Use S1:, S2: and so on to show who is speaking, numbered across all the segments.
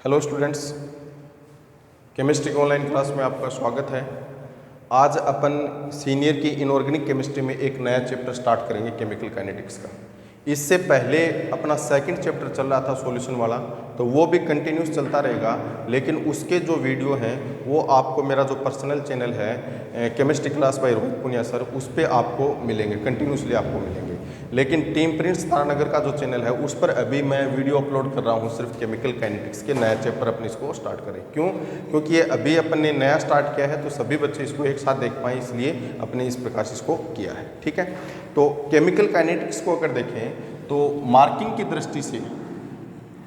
S1: Hello students, chemistry online class में आपका स्वागत है। आज अपन सीनियर की इनऑर्गेनिक केमिस्ट्री में एक नया चैप्टर स्टार्ट करेंगे, केमिकल काइनेटिक्स का। इससे पहले अपना सेकंड चैप्टर चल रहा था सॉल्यूशन वाला, तो वो भी कंटिन्यूस चलता रहेगा, लेकिन उसके जो वीडियो हैं वो आपको मेरा जो पर्सनल चैनल है chemistry class by Rohit Punia sir, उस पर आपको मिलेंगे, कंटिन्यूसली आपको मिलेंगे। लेकिन टीम प्रिंट्स तारानगर का जो चैनल है उस पर अभी मैं वीडियो अपलोड कर रहा हूँ सिर्फ केमिकल काइनेटिक्स के नया चैप्टर अपने इसको स्टार्ट करें। क्यों? क्योंकि ये अभी अपन ने नया स्टार्ट किया है, तो सभी बच्चे इसको एक साथ देख पाएँ, इसलिए अपने इस प्रकार से इसको किया है। ठीक है, तो केमिकल काइनेटिक्स को अगर देखें तो मार्किंग की दृष्टि से,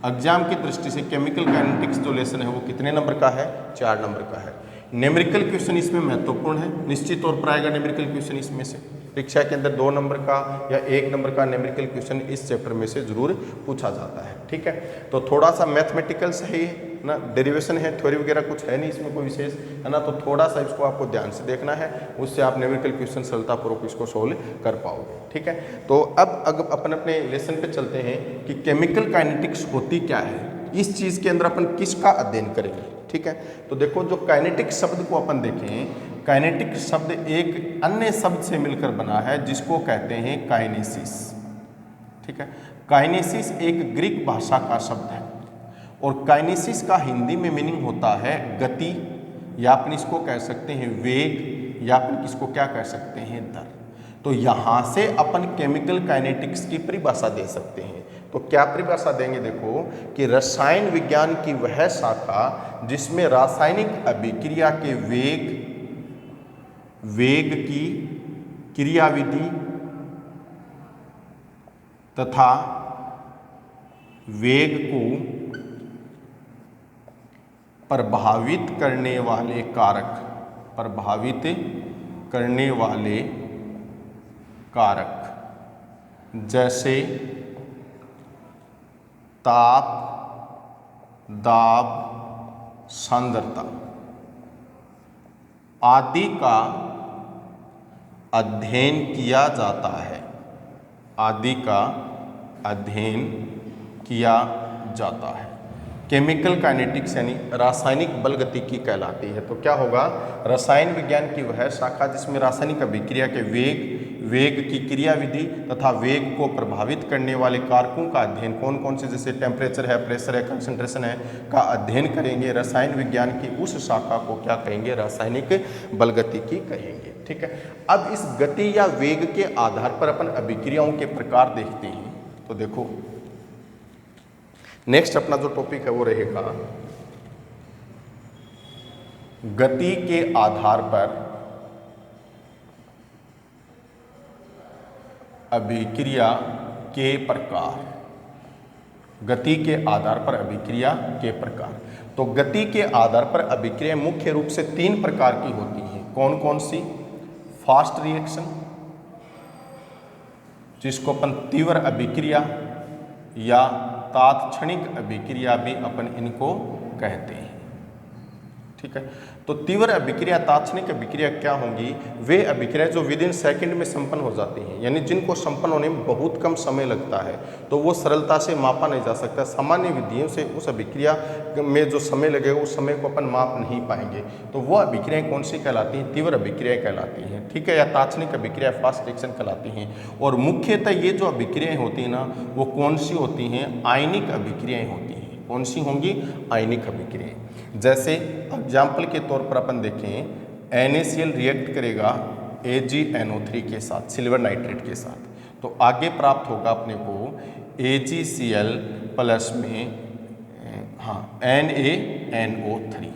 S1: एग्जाम की दृष्टि से केमिकल काइनेटिक्स जो लेसन है वो कितने नंबर का है? 4 नंबर का है। न्यूमेरिकल क्वेश्चन इसमें महत्वपूर्ण है, निश्चित तौर पर आएगा न्यूमेरिकल क्वेश्चन इसमें से। परीक्षा के अंदर 2 नंबर का या 1 नंबर का न्यूमेरिकल क्वेश्चन इस चैप्टर में से जरूर पूछा जाता है। ठीक है, तो थोड़ा सा मैथमेटिकल्स है ये ना, डेरिवेशन है, थ्योरी वगैरह कुछ है नहीं इसमें कोई विशेष, है ना, तो थोड़ा सा इसको आपको ध्यान से देखना है, उससे आप न्यूमेरिकल क्वेश्चन सरलतापूर्वक इसको सोल्व कर पाओगे। ठीक है, तो अब अपन अपने लेसन पे चलते हैं कि केमिकल काइनेटिक्स होती क्या है, इस चीज़ के अंदर अपन किसका अध्ययन करेंगे। ठीक है, तो देखो, जो काइनेटिक शब्द को अपन देखें, काइनेटिक शब्द एक अन्य शब्द से मिलकर बना है जिसको कहते हैं काइनेसिस। ठीक है, काइनेसिस एक ग्रीक भाषा का शब्द है और काइनेसिस का हिंदी में मीनिंग होता है गति, या अपन इसको कह सकते हैं वेग, या अपन इसको क्या कह सकते हैं दर। तो यहाँ से अपन केमिकल काइनेटिक्स की परिभाषा दे सकते हैं। तो क्या परिभाषा देंगे? देखो कि रसायन विज्ञान की वह शाखा जिसमें रासायनिक अभिक्रिया के वेग की क्रियाविधि तथा वेग को प्रभावित करने वाले कारक जैसे ताप, दाब, सांद्रता आदि का अध्ययन किया जाता है, केमिकल काइनेटिक्स यानी रासायनिक बलगतिकी कहलाती है। तो क्या होगा? रसायन विज्ञान की वह शाखा जिसमें रासायनिक अभिक्रिया के वेग की क्रियाविधि तथा वेग को प्रभावित करने वाले कारकों का अध्ययन, कौन कौन से, जैसे टेम्परेचर है, प्रेशर है, कंसंट्रेशन है, का अध्ययन करेंगे। रसायन विज्ञान की उस शाखा को क्या कहेंगे? रासायनिक बलगतिकी कहेंगे। ठीक है, अब इस गति या वेग के आधार पर अपन अभिक्रियाओं के प्रकार देखते हैं। तो देखो, नेक्स्ट अपना जो टॉपिक है वो रहेगा गति के आधार पर अभिक्रिया के प्रकार। गति के आधार पर अभिक्रिया के प्रकार। तो गति के आधार पर अभिक्रिया मुख्य रूप से 3 प्रकार की होती हैं। कौन कौन सी? फास्ट रिएक्शन, जिसको अपन तीव्र अभिक्रिया या तात्क्षणिक अभिक्रिया भी अपन इनको कहते हैं। ठीक है, तो तीव्र अभिक्रिया, तात्क्षणिक अभिक्रिया क्या होंगी? वे अभिक्रिया जो विद इन सेकेंड में संपन्न हो जाती हैं, यानी जिनको संपन्न होने में बहुत कम समय लगता है, तो वो सरलता से मापा नहीं जा सकता। सामान्य विधियों से उस अभिक्रिया में जो समय लगेगा उस समय को अपन माप नहीं पाएंगे। तो वो अभिक्रियाएं कौन सी कहलाती हैं? तीव्र अभिक्रियाएं कहलाती हैं। ठीक है, या तात्क्षणिक अभिक्रिया, फास्ट रिएक्शन कहलाती हैं। और मुख्यतः ये जो अभिक्रियाएं होती हैं ना, वो कौन सी होती हैं? आयनिक अभिक्रियाएं होती हैं। कौन सी होंगी? आयनिक अभिक्रियाएं। जैसे एग्जाम्पल के तौर पर अपन देखें, NaCl रिएक्ट करेगा AgNO3 के साथ, सिल्वर नाइट्रेट के साथ, तो आगे प्राप्त होगा अपने को AgCl प्लस में NaNO3।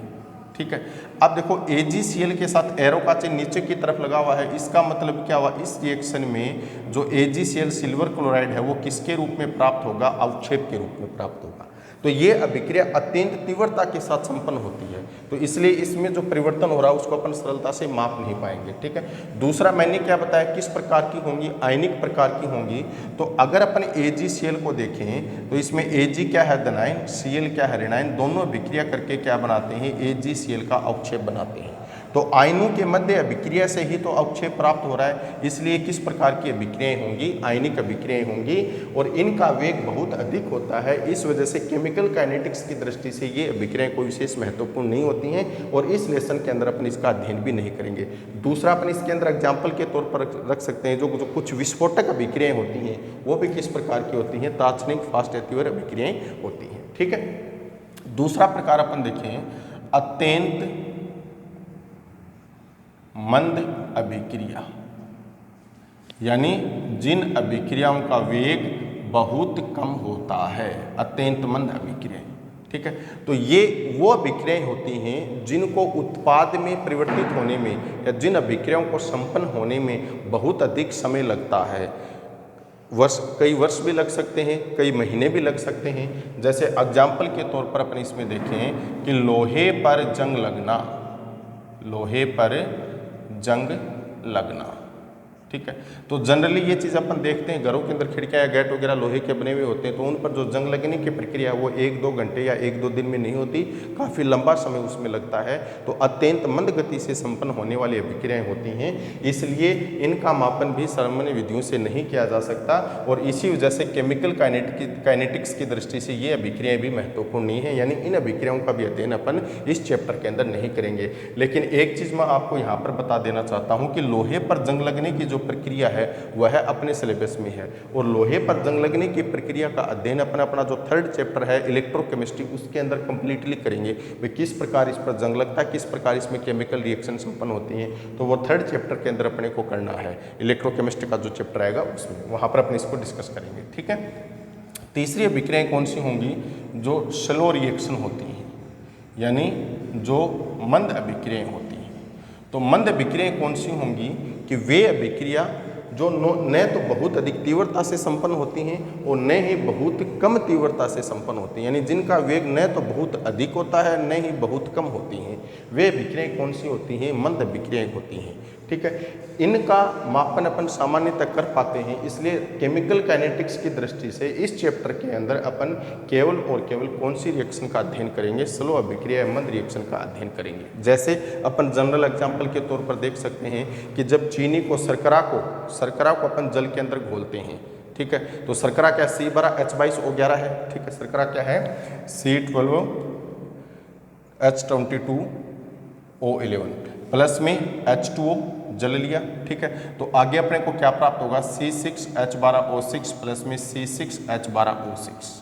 S1: ठीक है, अब देखो AgCl के साथ एरो का चिन्ह नीचे की तरफ लगा हुआ है। इसका मतलब क्या हुआ? इस रिएक्शन में जो AgCl सिल्वर क्लोराइड है वो किसके रूप में प्राप्त होगा? अवक्षेप के रूप में प्राप्त होगा। तो ये अभिक्रिया अत्यंत तीव्रता के साथ संपन्न होती है, तो इसलिए इसमें जो परिवर्तन हो रहा है उसको अपन सरलता से माप नहीं पाएंगे। ठीक है, दूसरा मैंने क्या बताया, किस प्रकार की होंगी? आयनिक प्रकार की होंगी। तो अगर अपन AgCl को देखें तो इसमें Ag क्या है? धनायन, Cl क्या है? ऋणायन, दोनों अभिक्रिया करके क्या बनाते हैं? AgCl का अवक्षेप बनाते हैं। तो आयनों के मध्य अभिक्रिया से ही तो अवक्षेप प्राप्त हो रहा है, इसलिए किस प्रकार की अभिक्रियाएं होंगी, आयनिक अभिक्रियाएं होंगी और इनका वेग बहुत अधिक होता है। इस वजह से केमिकल काइनेटिक्स की दृष्टि से ये अभिक्रियाएं कोई विशेष महत्वपूर्ण नहीं होती हैं और इस लेसन के अंदर अपन इसका अध्ययन भी नहीं करेंगे। दूसरा अपन इसके अंदर एग्जाम्पल के तौर पर रख सकते हैं जो कुछ विस्फोटक अभिक्रियाएं होती हैं वो भी किस प्रकार की होती हैं, तात्क्षणिक फास्ट एथिवर अभिक्रियाएं होती हैं। ठीक है, दूसरा प्रकार अपन देखें अत्यंत मंद अभिक्रिया, यानी जिन अभिक्रियाओं का वेग बहुत कम होता है, अत्यंत मंद अभिक्रियाएं। ठीक है, तो ये वो अभिक्रियाएं होती हैं जिनको उत्पाद में परिवर्तित होने में या जिन अभिक्रियाओं को संपन्न होने में बहुत अधिक समय लगता है, कई वर्ष भी लग सकते हैं, कई महीने भी लग सकते हैं। जैसे एग्जाम्पल के तौर पर अपन इसमें देखें कि लोहे पर जंग लगना, लोहे पर जंग लगना। ठीक है, तो जनरली ये चीज़ अपन देखते हैं घरों के अंदर खिड़कियाँ या गेट वगैरह लोहे के बने हुए होते हैं, तो उन पर जो जंग लगने की प्रक्रिया वो 1-2 घंटे या 1-2 दिन में नहीं होती, काफ़ी लंबा समय उसमें लगता है। तो अत्यंत मंद गति से संपन्न होने वाली अभिक्रियाएं होती हैं, इसलिए इनका मापन भी सामान्य विधियों से नहीं किया जा सकता और इसी वजह से केमिकल काइनेटिक्स की दृष्टि से ये अभिक्रियाएं भी महत्वपूर्ण नहीं है, यानी इन अभिक्रियाओं का भी अध्ययन अपन इस चैप्टर के अंदर नहीं करेंगे। लेकिन एक चीज़ मैं आपको यहाँ पर बता देना चाहता हूँ कि लोहे पर जंग लगने की जो प्रक्रिया है वह अपने सिलेबस में है और लोहे पर जंग लगने की प्रक्रिया का अध्ययन अपना जो 3rd चैप्टर है इलेक्ट्रोकेमिस्ट्री उसके अंदर कंप्लीटली करेंगे। वे किस प्रकार इस पर जंग लगता है, किस प्रकार इसमें केमिकल रिएक्शन संपन्न होती हैं, तो वो 3rd चैप्टर के अंदर अपने को करना है। इलेक्ट्रोकेमिस्ट्री का जो चैप्टर आएगा उसमें वहाँ पर अपने इसको डिस्कस करेंगे। ठीक है, तीसरी अभिक्रियाएं कौन सी होंगी, जो स्लो रिएक्शन होती हैं, यानी जो मंद अभिक्रियाएं होती हैं। तो मंद अभिक्रियाएं कौन सी होंगी कि वे अभिक्रिया जो न तो बहुत अधिक तीव्रता से संपन्न होती हैं और न ही बहुत कम तीव्रता से संपन्न होती हैं, यानी जिनका वेग न तो बहुत अधिक होता है न ही बहुत कम होती हैं, वे अभिक्रियाएं कौन सी होती हैं, मंद अभिक्रियाएं होती हैं। ठीक है, इनका मापन अपन सामान्यतः कर पाते हैं, इसलिए केमिकल काइनेटिक्स की दृष्टि से इस चैप्टर के अंदर अपन केवल और केवल कौन सी रिएक्शन का अध्ययन करेंगे, स्लो अभिक्रिया या मंद रिएक्शन का अध्ययन करेंगे। जैसे अपन जनरल एग्जाम्पल के तौर पर देख सकते हैं कि जब चीनी को शर्करा को अपन जल के अंदर घोलते हैं, ठीक है, तो शर्करा क्या C12H22O11 है। ठीक है, शर्करा क्या है C12H22O11 प्लस में H2O जल लिया। ठीक है, तो आगे अपने को क्या प्राप्त होगा C6H12O6 प्लस में C6H12O6।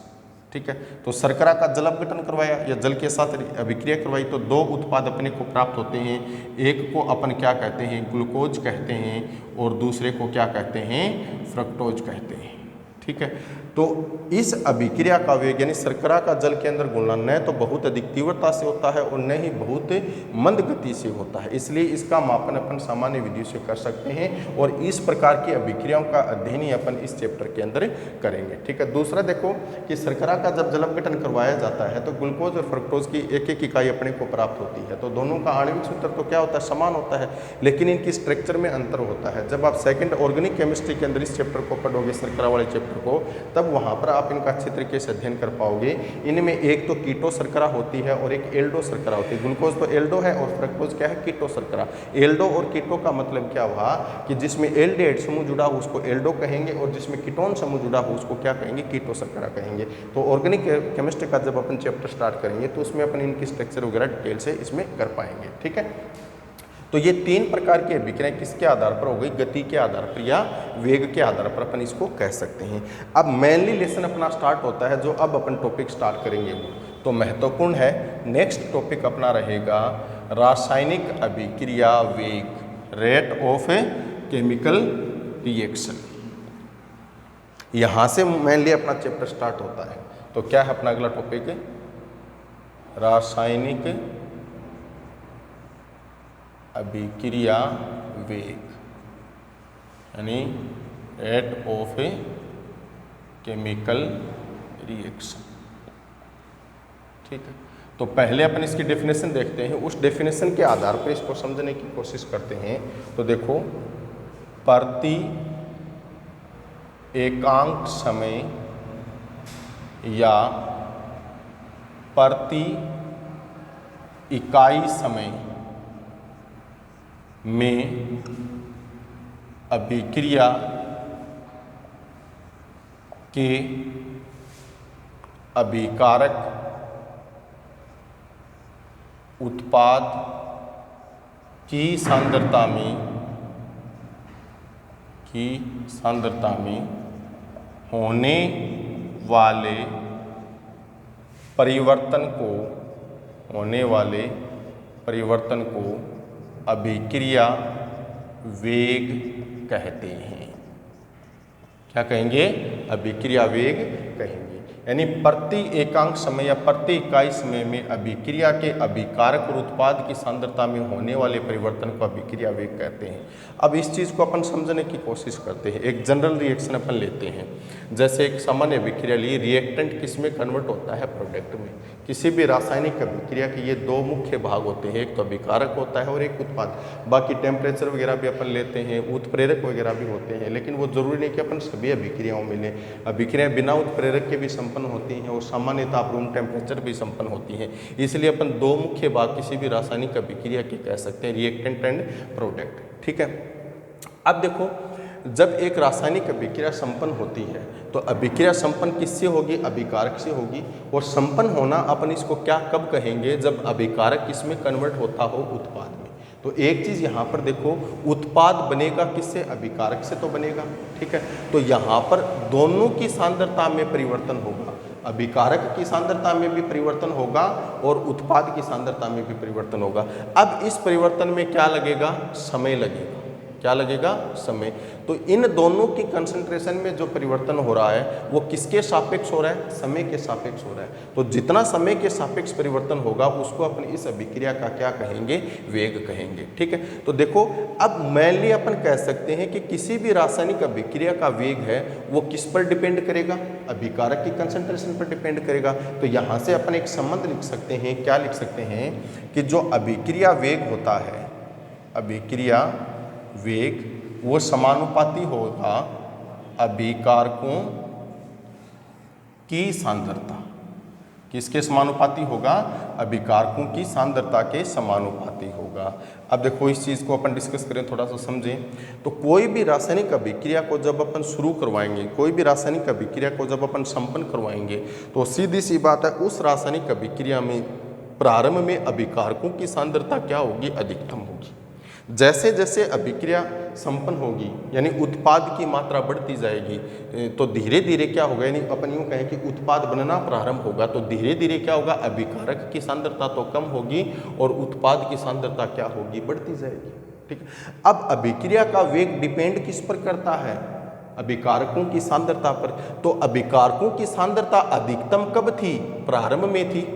S1: ठीक है, तो शर्करा का जल अपघटन करवाया या जल के साथ अभिक्रिया करवाई तो 2 उत्पाद अपने को प्राप्त होते हैं। एक को अपन क्या कहते हैं, ग्लूकोज कहते हैं और दूसरे को क्या कहते हैं, फ्रक्टोज कहते हैं। ठीक है, तो इस अभिक्रिया का वेग यानी शर्करा का जल के अंदर घुलना न तो बहुत अधिक तीव्रता से होता है और न ही बहुत मंद गति से होता है, इसलिए इसका मापन अपन सामान्य विधि से कर सकते हैं और इस प्रकार की अभिक्रियाओं का अध्ययन ही अपन इस चैप्टर के अंदर करेंगे। ठीक है, दूसरा देखो कि शर्करा का जब जल अपघटन करवाया जाता है तो ग्लूकोज और फ्रक्टोज की एक इकाई अपने को प्राप्त होती है, तो दोनों का आणविक सूत्र तो क्या होता है, समान होता है, लेकिन इनकी स्ट्रक्चर में अंतर होता है। जब आप 2nd ऑर्गेनिक केमिस्ट्री के अंदर इस चैप्टर को पढ़ोगे, शर्करा वाले चैप्टर को, तब वहाँ पर आप इनका अच्छे तरीके से अध्ययन कर पाओगे। इनमें एक तो कीटो शर्करा होती है और एक एल्डो शर्करा होती है। ग्लूकोज तो एल्डो है और फ्रक्टोज क्या है, कीटो शर्करा। एल्डो और कीटो का मतलब क्या हुआ कि जिसमें एल्डिहाइड समूह जुड़ा हो उसको एल्डो कहेंगे और जिसमें कीटोन समूह जुड़ा हो उसको क्या कहेंगे, कीटो शर्करा कहेंगे। तो ऑर्गेनिक केमिस्ट्री का जब अपन चैप्टर स्टार्ट करेंगे तो उसमें अपन इनकी स्ट्रक्चर वगैरह डिटेल से इसमें कर पाएंगे। ठीक है, तो ये 3 प्रकार की अभिक्रियाएं किसके आधार पर हो गई, गति के आधार पर या वेग के आधार पर अपन इसको कह सकते हैं। अब मेनली लेसन अपना स्टार्ट होता है, जो अब अपन टॉपिक स्टार्ट करेंगे वो तो महत्वपूर्ण है। नेक्स्ट टॉपिक अपना रहेगा रासायनिक अभिक्रिया वेग, रेट ऑफ केमिकल रिएक्शन। यहाँ से मेनली अपना चैप्टर स्टार्ट होता है। तो क्या है अपना अगला टॉपिक, रासायनिक अभिक्रिया वेग, यानी रेट ऑफ केमिकल रिएक्शन। ठीक है, तो पहले अपन इसकी डेफिनेशन देखते हैं, उस डेफिनेशन के आधार पर इसको समझने की कोशिश करते हैं। तो देखो, प्रति एकांक समय या प्रति इकाई समय में अभिक्रिया के अभिकारक उत्पाद की सांद्रता में होने वाले परिवर्तन को अभिक्रिया वेग कहते हैं। क्या कहेंगे? अभिक्रिया वेग कहेंगे। यानी प्रति एकांक समय या प्रति इकाई समय में अभिक्रिया के अभिकारक और उत्पाद की सांद्रता में होने वाले परिवर्तन को अभिक्रिया वेग कहते हैं। अब इस चीज़ को अपन समझने की कोशिश करते हैं। एक जनरल रिएक्शन अपन लेते हैं, जैसे एक सामान्य अभिक्रिया लिए रिएक्टेंट किस में कन्वर्ट होता है? प्रोडक्ट में। किसी भी रासायनिक अभिक्रिया के ये दो मुख्य भाग होते हैं, एक तो अभिकारक होता है और एक उत्पाद। बाकी टेम्परेचर वगैरह भी अपन लेते हैं, उत्प्रेरक वगैरह भी होते हैं, लेकिन वो जरूरी नहीं कि अपन सभी अभिक्रियाओं में लें। अभिक्रियाएं बिना उत्प्रेरक के भी संपन्न होती हैं और सामान्यतः आप रूम टेम्परेचर भी संपन्न होती हैं। इसलिए अपन दो मुख्य भाग किसी भी रासायनिक अभिक्रिया के कह सकते हैं, रिएक्टेंट एंड प्रोडक्ट। ठीक है। अब देखो, जब एक रासायनिक अभिक्रिया संपन्न होती है तो अभिक्रिया संपन्न किससे होगी? अभिकारक से होगी। और संपन्न होना अपन इसको क्या कब कहेंगे? जब अभिकारक किसमें कन्वर्ट होता हो? उत्पाद में। तो एक चीज़ यहाँ पर देखो, उत्पाद बनेगा किससे? अभिकारक से तो बनेगा। ठीक है। तो यहाँ पर दोनों की सांद्रता में परिवर्तन होगा, अभिकारक की सांद्रता में भी परिवर्तन होगा और उत्पाद की सांद्रता में भी परिवर्तन होगा। अब इस परिवर्तन में क्या लगेगा? समय लगेगा। क्या लगेगा? समय। तो इन दोनों की कंसंट्रेशन में जो परिवर्तन हो रहा है वो किसके सापेक्ष हो रहा है? समय के सापेक्ष हो रहा है। तो जितना समय के सापेक्ष परिवर्तन होगा उसको अपन इस अभिक्रिया का क्या कहेंगे? वेग कहेंगे। ठीक है। तो देखो, अब मेनली अपन कह सकते हैं कि किसी भी रासायनिक अभिक्रिया का वेग है वो किस पर डिपेंड करेगा? अभिकारक की कंसंट्रेशन पर डिपेंड करेगा। तो यहाँ से अपन एक संबंध लिख सकते हैं। क्या लिख सकते हैं? कि जो अभिक्रिया वेग होता है, अभिक्रिया वेग वो समानुपाती होगा अभिकारकों की सांद्रता। किसके समानुपाती होगा? अभिकारकों की सांद्रता के समानुपाती होगा। अब देखो, इस चीज़ को अपन डिस्कस करें, थोड़ा सा समझें। तो कोई भी रासायनिक अभिक्रिया को जब अपन शुरू करवाएंगे, कोई भी रासायनिक अभिक्रिया को जब अपन संपन्न करवाएंगे, तो सीधी सी बात है उस रासायनिक अभिक्रिया में प्रारंभ में अभिकारकों की सांद्रता क्या होगी? अधिकतम होगी। जैसे जैसे अभिक्रिया संपन्न होगी यानी उत्पाद की मात्रा बढ़ती जाएगी, तो धीरे धीरे क्या होगा? यानी अपन यूँ कहें कि उत्पाद बनना प्रारंभ होगा तो धीरे धीरे क्या होगा? अभिकारक की सांद्रता तो कम होगी और उत्पाद की सांद्रता क्या होगी? बढ़ती जाएगी। ठीक है। अब अभिक्रिया का वेग डिपेंड किस पर करता है? अभिकारकों की सांद्रता पर। तो अभिकारकों की सांद्रता अधिकतम कब थी? प्रारंभ में थी।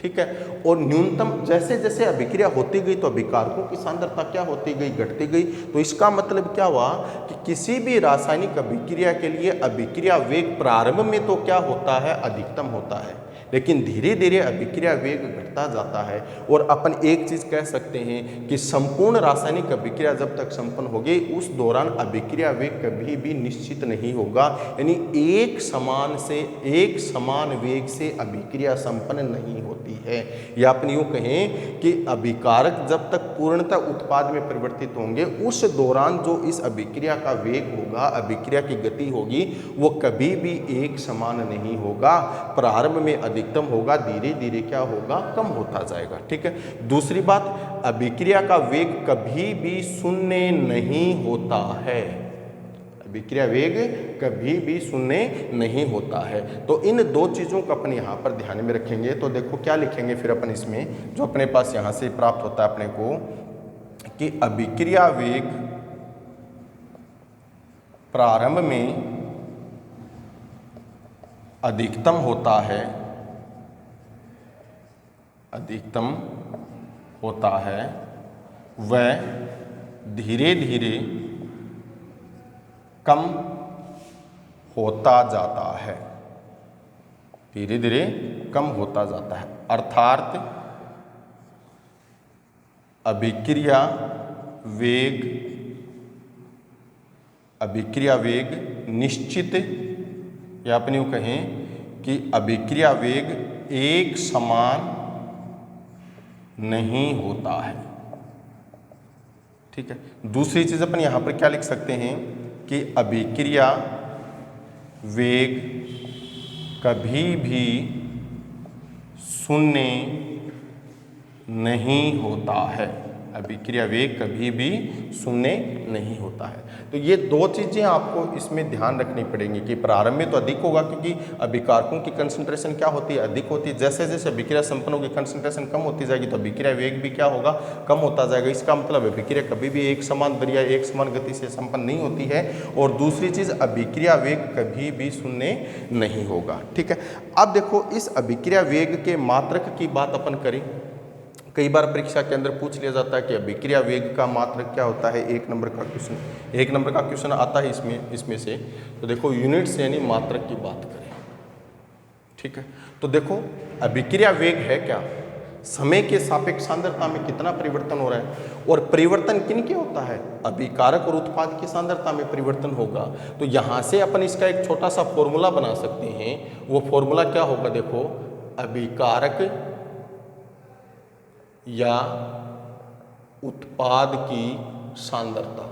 S1: ठीक है। और न्यूनतम जैसे जैसे अभिक्रिया होती गई तो अभिकारकों की सांद्रता क्या होती गई? घटती गई। तो इसका मतलब क्या हुआ कि किसी भी रासायनिक अभिक्रिया के लिए अभिक्रिया वेग प्रारंभ में तो क्या होता है? अधिकतम होता है, लेकिन धीरे धीरे अभिक्रिया वेग घटता जाता है। और अपन एक चीज़ कह सकते हैं कि संपूर्ण रासायनिक अभिक्रिया जब तक संपन्न होगी उस दौरान अभिक्रिया वेग कभी भी निश्चित नहीं होगा। यानी एक समान वेग से अभिक्रिया संपन्न नहीं होती है। या अपन यूँ कहें कि अभिकारक जब तक पूर्णतः उत्पाद में परिवर्तित होंगे उस दौरान जो इस अभिक्रिया का वेग होगा, अभिक्रिया की गति होगी, वो कभी भी एक समान नहीं होगा। प्रारंभ में अधिकतम होगा, धीरे धीरे क्या होगा? कम होता जाएगा। ठीक है। दूसरी बात, अभिक्रिया का वेग कभी भी शून्य नहीं होता है। अभिक्रिया वेग कभी भी शून्य नहीं होता है। तो इन दो चीज़ों को अपन यहाँ पर ध्यान में रखेंगे। तो देखो क्या लिखेंगे फिर अपन इसमें, जो अपने पास यहाँ से प्राप्त होता है अपने को, कि अभिक्रिया वेग प्रारंभ में अधिकतम होता है, वह धीरे धीरे कम होता जाता है, धीरे धीरे कम होता जाता है। अर्थात अभिक्रिया वेग निश्चित, या अपन यूँ कहें कि अभिक्रिया वेग एक समान नहीं होता है। ठीक है। दूसरी चीज अपन यहां पर क्या लिख सकते हैं कि अभिक्रिया वेग कभी भी शून्य नहीं होता है। अभिक्रिया वेग कभी भी शून्य नहीं होता है। तो ये दो चीजें आपको इसमें ध्यान रखनी पड़ेंगी कि प्रारंभ में तो अधिक होगा, क्योंकि अभिकारकों की कंसंट्रेशन क्या होती है, अधिक होती है। जैसे जैसे अभिक्रिया संपन्नों की कंसंट्रेशन कम होती जाएगी तो अभिक्रिया वेग भी क्या होगा, कम होता जाएगा। इसका मतलब अभिक्रिया कभी भी एक समान दर या एक समान गति से संपन्न नहीं होती है। और दूसरी चीज, अभिक्रिया वेग कभी भी शून्य नहीं होगा। ठीक है। अब देखो, इस अभिक्रिया वेग के मात्रक की बात अपन करें। कई बार परीक्षा के अंदर पूछ लिया जाता है कि अभिक्रिया वेग का मात्रक क्या होता है। एक नंबर का क्वेश्चन आता है इसमें से। तो देखो, यूनिट्स यानी मात्रक की बात करें। ठीक है। तो देखो, अभिक्रिया वेग है क्या, समय के सापेक्ष सांद्रता में कितना परिवर्तन हो रहा है। और परिवर्तन किन के होता है, अभिकारक और उत्पाद की सांद्रता में परिवर्तन होगा। तो यहां से अपन इसका एक छोटा सा फॉर्मूला बना सकते हैं। वो फॉर्मूला क्या होगा, देखो, अभिकारक या उत्पाद की सांद्रता,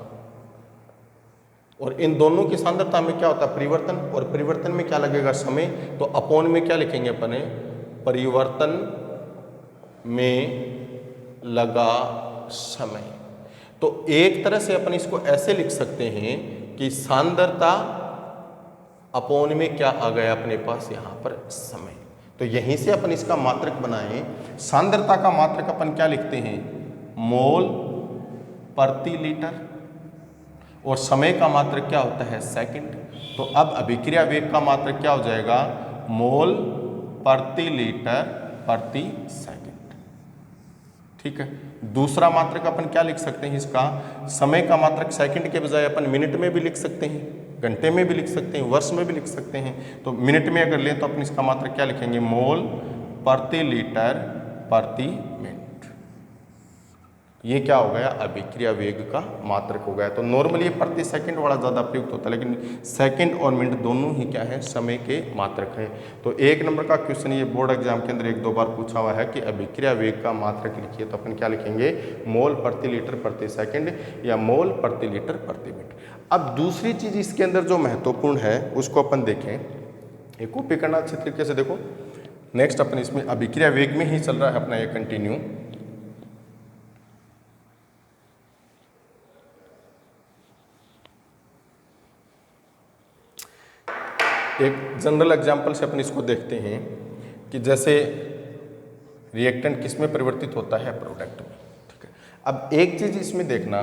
S1: और इन दोनों की सांद्रता में क्या होता है, परिवर्तन। और परिवर्तन में क्या लगेगा, समय। तो अपॉन में क्या लिखेंगे अपने, परिवर्तन में लगा समय। तो एक तरह से अपन इसको ऐसे लिख सकते हैं कि सांद्रता अपॉन में क्या आ गया अपने पास, यहां पर समय। तो यहीं से अपन इसका मात्रक बनाएं। सांद्रता का मात्रक अपन क्या लिखते हैं, मोल प्रति लीटर, और समय का मात्रक क्या होता है, सेकंड। तो अब अभिक्रिया वेग का मात्रक क्या हो जाएगा, मोल प्रति लीटर प्रति सेकंड। ठीक है। दूसरा मात्रक अपन क्या लिख सकते हैं इसका, समय का मात्रक सेकंड के बजाय अपन मिनट में भी लिख सकते हैं, घंटे में भी लिख सकते हैं, वर्ष में भी लिख सकते हैं। तो मिनट में अगर लें तो अपन इसका मात्रक क्या लिखेंगे, मोल प्रति लीटर प्रति मिनट। ये क्या हो गया, अभिक्रिया वेग का मात्रक हो गया। तो नॉर्मली प्रति सेकंड वाला ज़्यादा प्रयुक्त होता है, लेकिन सेकंड और मिनट दोनों ही क्या है, समय के मात्रक है। तो एक नंबर का क्वेश्चन ये बोर्ड एग्जाम के अंदर 1-2 बार पूछा हुआ है कि अभिक्रिया वेग का मात्रक लिखिए। तो अपन क्या लिखेंगे, मोल प्रति लीटर प्रति सेकंड या मोल प्रति लीटर प्रति मिनट। अब दूसरी चीज इसके अंदर जो महत्वपूर्ण है उसको अपन देखें, एक कॉपी करना अच्छे तरीके से। देखो, नेक्स्ट अपन इसमें अभिक्रिया वेग में ही चल रहा है अपना ये कंटिन्यू। एक जनरल एग्जांपल से अपन इसको देखते हैं कि जैसे रिएक्टेंट किस में परिवर्तित होता है, प्रोडक्ट में। ठीक है। अब एक चीज इसमें देखना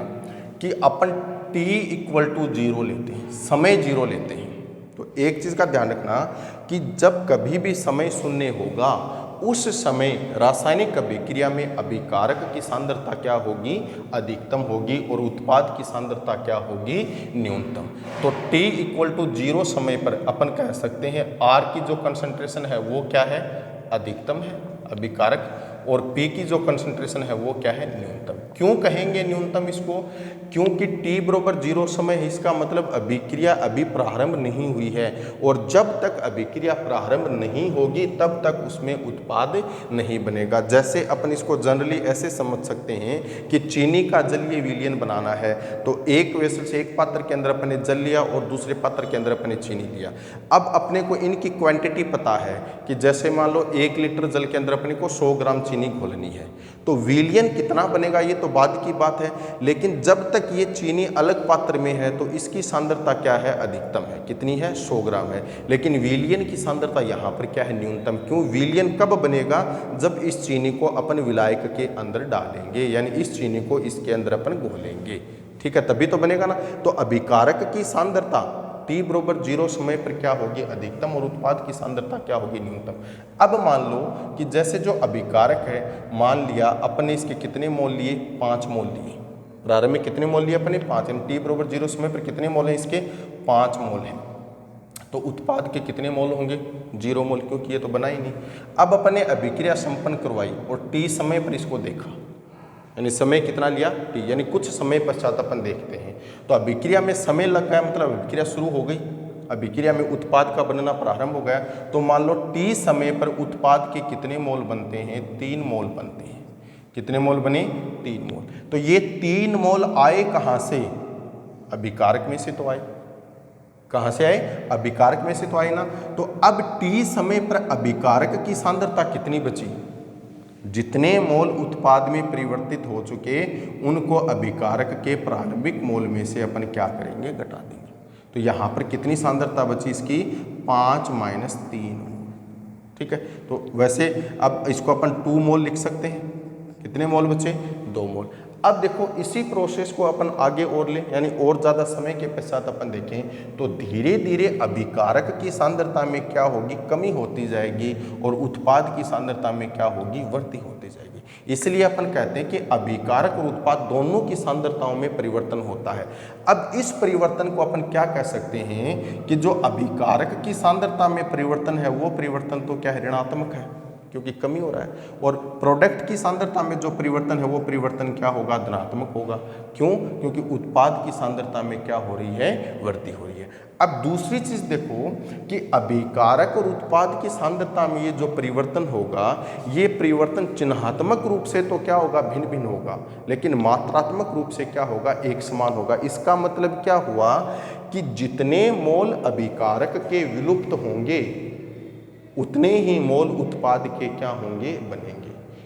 S1: कि अपन t = 0 लेते हैं, समय 0 लेते हैं। तो एक चीज का ध्यान रखना कि जब कभी भी समय शून्य होगा उस समय रासायनिक अभिक्रिया में अभिकारक की सांद्रता क्या होगी, अधिकतम होगी, और उत्पाद की सांद्रता क्या होगी, न्यूनतम। तो t = 0 समय पर अपन कह सकते हैं R की जो कंसंट्रेशन है वो क्या है, अधिकतम है अभिकारक, और P की जो कंसंट्रेशन है वो क्या है, न्यूनतम। क्यों कहेंगे न्यूनतम इसको, क्योंकि t = 0 समय है, इसका मतलब अभिक्रिया अभी प्रारंभ नहीं हुई है। और जब तक अभिक्रिया प्रारंभ नहीं होगी तब तक उसमें उत्पाद नहीं बनेगा। जैसे अपन इसको जनरली ऐसे समझ सकते हैं कि चीनी का जलीय विलयन बनाना है, तो एक वेसल से एक पात्र के अंदर अपन ने जल लिया और दूसरे पात्र के अंदर अपन ने चीनी लिया। अब अपने को इनकी क्वांटिटी पता है कि जैसे मान लो 1 लीटर जल के अंदर अपने को 100 ग्राम चीनी घोलनी है, तो विलयन कितना बनेगा ये तो बाद की बात है। लेकिन जब तक ये चीनी अलग पात्र में है तो इसकी सांद्रता क्या है, अधिकतम है, कितनी है, 100 ग्राम है। लेकिन विलयन की सांद्रता यहाँ पर क्या है, न्यूनतम। क्यों, विलयन कब बनेगा, जब इस चीनी को अपन विलायक के अंदर डालेंगे, यानी इस चीनी को इसके अंदर अपन घोलेंगे। ठीक है, तभी तो बनेगा ना। तो अभिकारक की सांद्रता t = 0 समय पर क्या होगी, अधिकतम, और उत्पाद की सांद्रता क्या होगी, न्यूनतम। अब मान लो कि जैसे जो अभिकारक है, मान लिया अपने इसके कितने मोल लिए, 5 मोल लिए। प्रारंभ में कितने मोल लिए अपने, 5। t = 0 समय पर कितने मोल हैं इसके, 5 मोल हैं। तो उत्पाद के कितने मोल होंगे, 0 मोल, क्योंकि ये तो बना ही नहीं। अब अपने अभिक्रिया संपन्न करवाई और t समय पर इसको देखा, यानी समय कितना लिया, t, यानी कुछ समय पश्चात अपन देखते हैं तो अभिक्रिया में समय लग गया, मतलब अभिक्रिया शुरू हो गई, अभिक्रिया में उत्पाद का बनना प्रारंभ हो गया। तो मान लो t समय पर उत्पाद के कितने मोल बनते हैं, 3 मोल बनते हैं। कितने मोल बने? 3 मोल। तो ये 3 मोल आए कहाँ से? अभिकारक में से तो आए। कहाँ से आए? अभिकारक में से तो आए ना। तो अब T समय पर अभिकारक की सांद्रता कितनी बची? जितने मोल उत्पाद में परिवर्तित हो चुके उनको अभिकारक के प्रारंभिक मोल में से अपन क्या करेंगे? घटा देंगे। तो यहाँ पर कितनी सांद्रता बची इसकी? 5 - 3 मोल। ठीक है। तो वैसे अब इसको अपन 2 मोल लिख सकते हैं। कितने मोल बचे? 2 मोल। अब देखो इसी प्रोसेस को अपन आगे और लें, यानी और ज़्यादा समय के पश्चात अपन देखें तो धीरे धीरे अभिकारक की सांद्रता में क्या होगी? कमी होती जाएगी और उत्पाद की सांद्रता में क्या होगी? वृद्धि होती जाएगी। इसलिए अपन कहते हैं कि अभिकारक और उत्पाद दोनों की सांद्रताओं में परिवर्तन होता है। अब इस परिवर्तन को अपन क्या कह सकते हैं कि जो अभिकारक की सांद्रता में परिवर्तन है वो परिवर्तन तो क्या है? ऋणात्मक है, क्योंकि कमी हो रहा है। और प्रोडक्ट की सांद्रता में जो परिवर्तन है वो परिवर्तन क्या होगा? धनात्मक होगा। क्यों? क्योंकि उत्पाद की सांद्रता में क्या हो रही है? वृद्धि हो रही है। अब दूसरी चीज देखो कि अभिकारक और उत्पाद की सांद्रता में ये जो परिवर्तन होगा, ये परिवर्तन चिन्हात्मक रूप से तो क्या होगा? भिन्न भिन्न होगा, लेकिन मात्रात्मक रूप से क्या होगा? एक समान होगा। इसका मतलब क्या हुआ कि जितने मोल अभिकारक के विलुप्त होंगे उतने ही मोल उत्पाद के क्या होंगे? बनेंगे।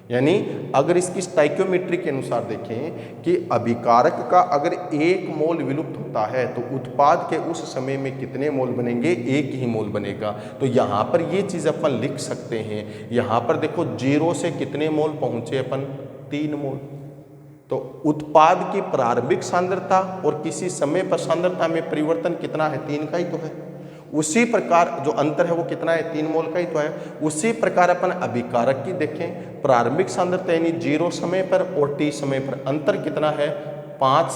S1: यानी अगर इसकी स्टाइक्योमेट्री के अनुसार देखें कि अभिकारक का अगर 1 मोल विलुप्त होता है तो उत्पाद के उस समय में कितने मोल बनेंगे? 1 ही मोल बनेगा। तो यहाँ पर ये चीज़ अपन लिख सकते हैं। यहाँ पर देखो 0 से कितने मोल पहुँचे अपन? 3 मोल। तो उत्पाद की प्रारंभिक सांद्रता और किसी समय पर सांद्रता में परिवर्तन कितना है? 3 का ही तो है। उसी प्रकार जो अंतर है वो कितना है? 3 मोल का ही तो है। उसी प्रकार अपन अभिकारक की देखें, प्रारंभिक सांद्रता यानी 0 समय पर और T समय पर अंतर कितना है? 5।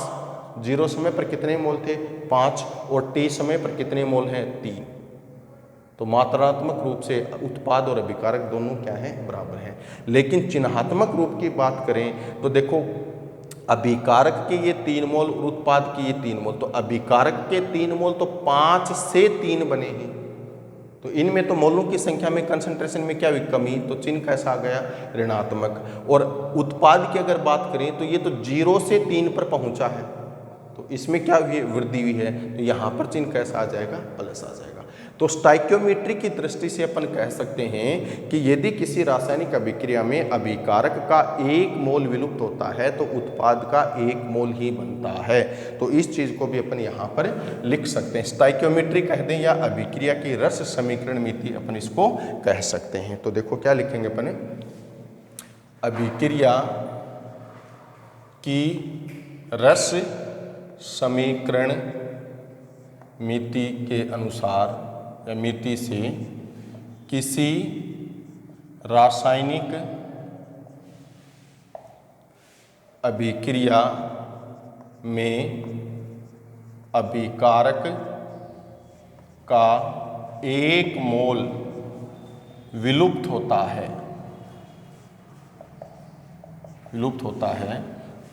S1: 0 समय पर कितने मोल थे? 5। और T समय पर कितने मोल हैं? 3। तो मात्रात्मक रूप से उत्पाद और अभिकारक दोनों क्या हैं? बराबर हैं। लेकिन चिन्हात्मक रूप की बात करें तो देखो अभिकारक के ये 3 मोल और उत्पाद के ये 3 मोल, तो अभिकारक के 3 मोल तो 5 से 3 बने हैं। तो इनमें तो मोलों की संख्या में कंसंट्रेशन में क्या हुई? कमी। तो चिन्ह कैसा आ गया? ऋणात्मक। और उत्पाद की अगर बात करें तो ये तो 0 से 3 पर पहुंचा है, तो इसमें क्या हुई? वृद्धि हुई है। तो यहाँ पर चिन्ह कैसा आ जाएगा? प्लस आ जाएगा। तो स्टाइक्योमेट्री की दृष्टि से अपन कह सकते हैं कि यदि किसी रासायनिक अभिक्रिया में अभिकारक का 1 मोल विलुप्त होता है तो उत्पाद का 1 मोल ही बनता है। तो इस चीज को भी अपन यहाँ पर लिख सकते हैं। स्टाइक्योमेट्री कह दें या अभिक्रिया की रस समीकरण मिति अपन इसको कह सकते हैं। तो देखो क्या लिखेंगे अपन? अभिक्रिया की रस समीकरण मिति के अनुसार या मिति से किसी रासायनिक अभिक्रिया में अभिकारक का 1 मोल विलुप्त होता है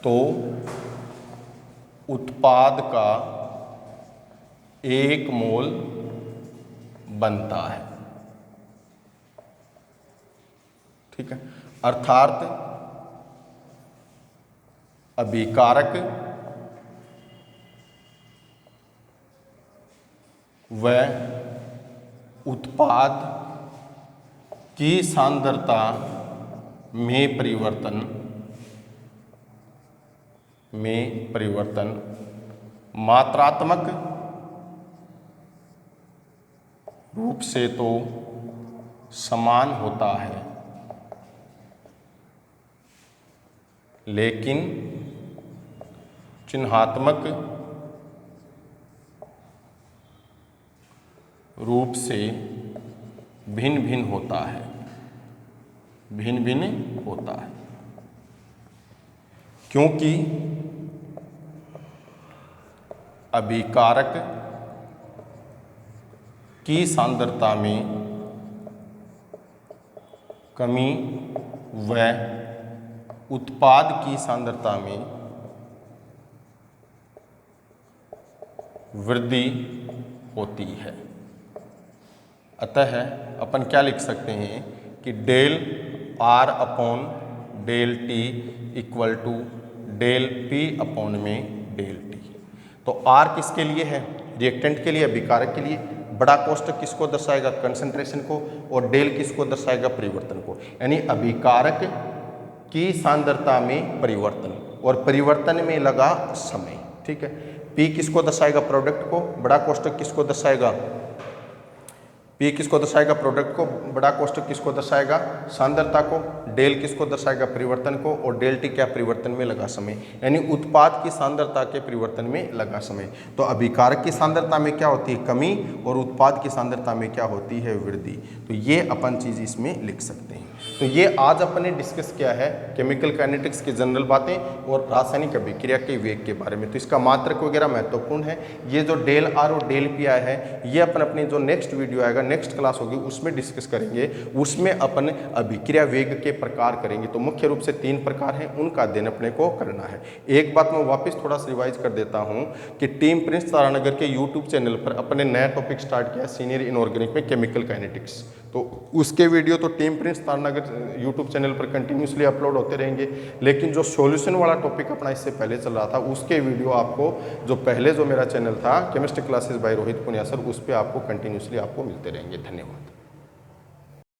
S1: तो उत्पाद का 1 मोल बनता है। ठीक है। अर्थात अभिकारक व उत्पाद की सांद्रता में परिवर्तन मात्रात्मक रूप से तो समान होता है, लेकिन चिन्हात्मक रूप से भिन्न भिन्न होता है। क्योंकि अभिकारक की सांद्रता में कमी व उत्पाद की सांद्रता में वृद्धि होती है। अतः अपन क्या लिख सकते हैं कि del R upon del T equal to del P upon में डेल टी। तो आर किसके लिए है? रिएक्टेंट के लिए, अभिकारक के लिए। बड़ा कोष्टक किसको दर्शाएगा? कंसंट्रेशन को। और डेल किसको दर्शाएगा? परिवर्तन को। यानी अभिकारक की सांद्रता में परिवर्तन और परिवर्तन में लगा समय। ठीक है। पी किसको दर्शाएगा? प्रोडक्ट को। बड़ा कोष्टक किसको दर्शाएगा? पी किसको दर्शाएगा? प्रोडक्ट को। बड़ा कोष्टक किसको दर्शाएगा? सांद्रता को। डेल किसको दर्शाएगा? परिवर्तन को। और डेल टी क्या? परिवर्तन में लगा समय, यानी उत्पाद की सांद्रता के परिवर्तन में लगा समय। तो अभिकारक की सांद्रता में क्या होती है? कमी, और उत्पाद की सांद्रता में क्या होती है? वृद्धि। तो ये अपन चीज इसमें लिख सकते हैं। तो ये आज अपन ने डिस्कस किया है केमिकल काइनेटिक्स की जनरल बातें और रासायनिक अभिक्रिया के वेग के बारे में। तो इसका मात्रक वगैरह महत्वपूर्ण है। ये जो डेल आर और डेल पी आया है, ये अपन अपनी जो नेक्स्ट वीडियो आएगा, नेक्स्ट क्लास होगी, उसमें डिस्कस करेंगे। उसमें अपन अभिक्रिया वेग के प्रकार करेंगे। तो मुख्य रूप से 3 प्रकार हैं, उनका अध्ययन अपने को करना है। एक बात मैं वापस थोड़ा सा रिवाइज कर देता हूं कि टीम प्रिंस तारानगर के यूट्यूब चैनल पर अपने नया टॉपिक स्टार्ट किया, सीनियर इनऑर्गेनिक में केमिकल काइनेटिक्स। तो उसके वीडियो तो team Prince Taranagar YouTube channel पर कंटिन्यूसली अपलोड होते रहेंगे। लेकिन जो सॉल्यूशन वाला टॉपिक अपना इससे पहले चल रहा था, उसके वीडियो आपको जो पहले जो मेरा चैनल था chemistry classes bye Rohit Punia sir, उस पर आपको कंटिन्यूसली आपको मिलते रहेंगे। धन्यवाद।